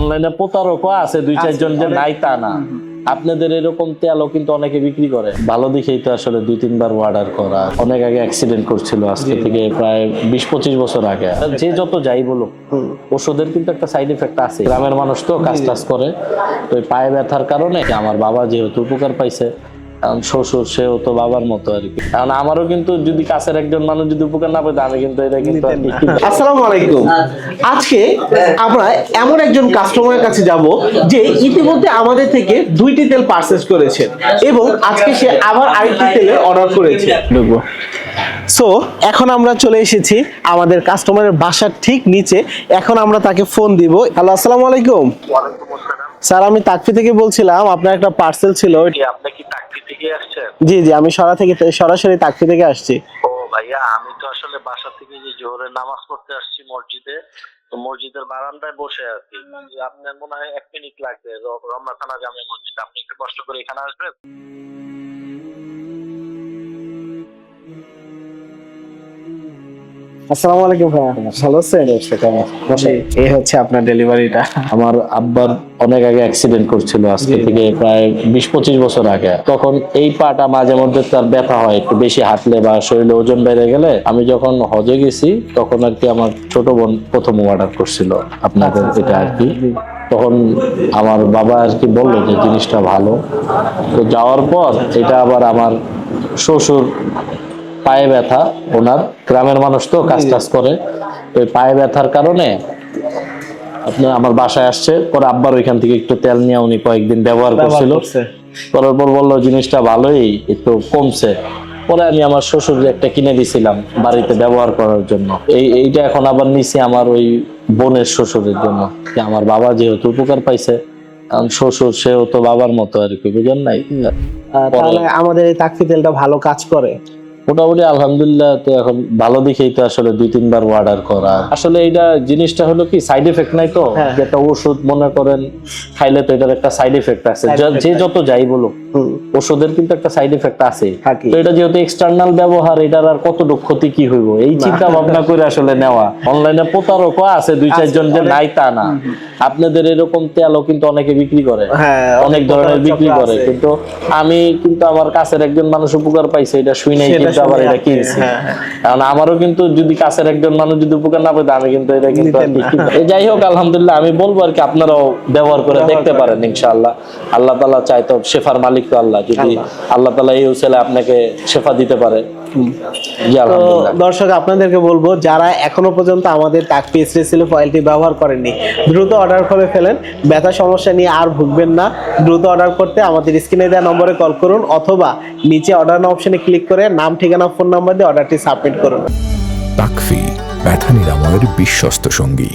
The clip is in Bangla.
অনলাইনে প্রতারকও আছে দুই চারজন, যে নাই তা না। আপনাদের এরকম তেলও কিন্তু অনেকে বিক্রি করে। ভালো দেখেই তো আসলে 2-3 বার অর্ডার করা। অনেক আগে অ্যাক্সিডেন্ট করছিল, আজকে থেকে প্রায় 20-25 বছর আগে। যে যত যাই বলো, ওষুধের কিন্তু একটা সাইড এফেক্ট আছে। গ্রামের মানুষ তো কাজ টাজ করে, তো পায়ে ব্যথার কারণে আমার বাবা যেহেতু উপকার পাইছে, কারণ শ্বশুর সেও তো বাবার মতো আর কি। কারণ আমারও কিন্তু যদি কাছের একজন মানুষ যদি উপকার না পেতো, আমি কিন্তু এটা কিন্তু আর কি। আসসালামু আলাইকুম। আজকে আমরা এমন একজন কাস্টমারের কাছে যাব যে ইতিমধ্যে আমাদের থেকে 2টি তেল পারচেজ করেছে এবং আজকে সে আবার আরেকটি তেলের অর্ডার করেছে। সো এখন আমরা চলে এসেছি আমাদের কাস্টমারের বাসার ঠিক নিচে। এখন আমরা তাকে ফোন দিব। হ্যালো, আসসালামু আলাইকুম। স্যার, আমি তাকফি থেকে বলছিলাম, আপনার একটা পার্সেল ছিল। আপনি কি তাকফি থেকে আসছেন? জি জি, আমি সরাসরি তাকফি থেকে আসছি। ও ভাইয়া, আমি তো আসলে বাসা থেকে যে জোহরের নামাজ পড়তে আসছি মসজিদে, তো মসজিদের বারান্দায় বসে আছি। আপনার মনে হয় 1 মিনিট লাগবে রমনা থানা জামে মসজিদ। আপনি একটু কষ্ট করে এখানে আসবেন। আসসালামু আলাইকুম ভাইয়া, ভালো আছেন? এই হচ্ছে আপনার ডেলিভারিটা। আমার আব্বার অনেক আগে অ্যাক্সিডেন্ট করছিল, আজকে থেকে প্রায় 20-25 বছর আগে। তখন এই পাটা মাঝে মধ্যে তার ব্যথা হয়, একটু বেশি হাঁটলে বা শরীরে ওজন বেড়ে গেলে। আমি যখন হজে গেছি তখন আর কি আমার ছোট বোন প্রথম অর্ডার করছিল আপনাদের এটা আর কি। তখন আমার বাবা আর কি বললো যে জিনিসটা ভালো। তো যাওয়ার পর এটা আবার আমার শ্বশুর পায়ে ব্যথা, ওনার গ্রামের মানুষ তো কাজ টাজ করে, তো পায়ে ব্যথার কারণে আপনার আমার বাসায় আসছে। পরে আব্বার ওইখান থেকে একটু তেল নিয়ে উনি কয়েকদিন ব্যবহার করছিল, করার পর বললো জিনিসটা ভালোই, একটু কমছে। পরে আমি আমার শ্বশুর একটা কিনে দিছিলাম বাড়িতে ব্যবহার করার জন্য। এইটা এখন আবার নিছি আমার ওই বোনের শ্বশুরের জন্য, যে আমার বাবা যেহেতু উপকার পাইছে, কারণ শ্বশুর সেও তো বাবার মতো আর কি, বুঝেন নাই? তাহলে আমাদের এই তাকফি তেলটা ভালো কাজ করে মোটামুটি আলহামদুলিল্লাহ। তো এখন ভালো দেখেই তো আসলে 2-3 বার অর্ডার করা। আসলে এইটা জিনিসটা হলো কি, সাইড এফেক্ট নাই তো। যেটা ওষুধ মনে করেন খাইলে তো এটার একটা সাইড এফেক্ট আছে। যে যত যাই বলো, ওষুধের কিন্তু একটা সাইড এফেক্ট আছে। তো এটা যেহেতু এক্সটার্নাল ব্যবহার, এটার আর কতটুকু ক্ষতি কি হইব, এই চিন্তা ভাবনা করে আসলে নেওয়া। অনলাইনে প্রতারকও আছে দুই চারজন, যে নাই তা না। আপনাদের এরকম তেলও কিন্তু অনেকে বিক্রি করে, অনেক ধরনের বিক্রি করে। কিন্তু আমি কিন্তু আমার কাছের একজন মানুষ উপকার পাইছে, এটা শুই নাই কিন্তু আবার এটা কিনছি। কারণ আমারও কিন্তু যদি কাছের একজন মানুষ যদি উপকার না পেতো, আমি কিন্তু এটা কিন্তু আর কি। যাই হোক, আলহামদুলিল্লাহ আমি বলবো আর কি, আপনারাও ব্যবহার করে দেখতে পারেন ইনশাআল্লাহ। আল্লাহ তাআলা চায় তো, শেফার মালিক তো আল্লাহ। যদি আল্লাহ তাআলা এই উসিলায় আপনাকে শেফা দিতে পারে। দর্শক, আপনাদেরকে বলবো, যারা এখনো পর্যন্ত আমাদের তাকফি এসেন্সিয়াল অয়েলটি ব্যবহার করেননি, দ্রুত অর্ডার করে ফেলেন। ব্যথা সমস্যা নিয়ে আর ভুগবেন না। দ্রুত অর্ডার করতে আমাদের স্ক্রিনে দেওয়া নম্বরে কল করুন, অথবা নিচে অর্ডার অপশনে ক্লিক করে নাম, ঠিকানা, ফোন নাম্বার দিয়ে অর্ডারটি সাবমিট করুন। তাকফি, ব্যথা নিরাময়ের বিশ্বস্ত সঙ্গী।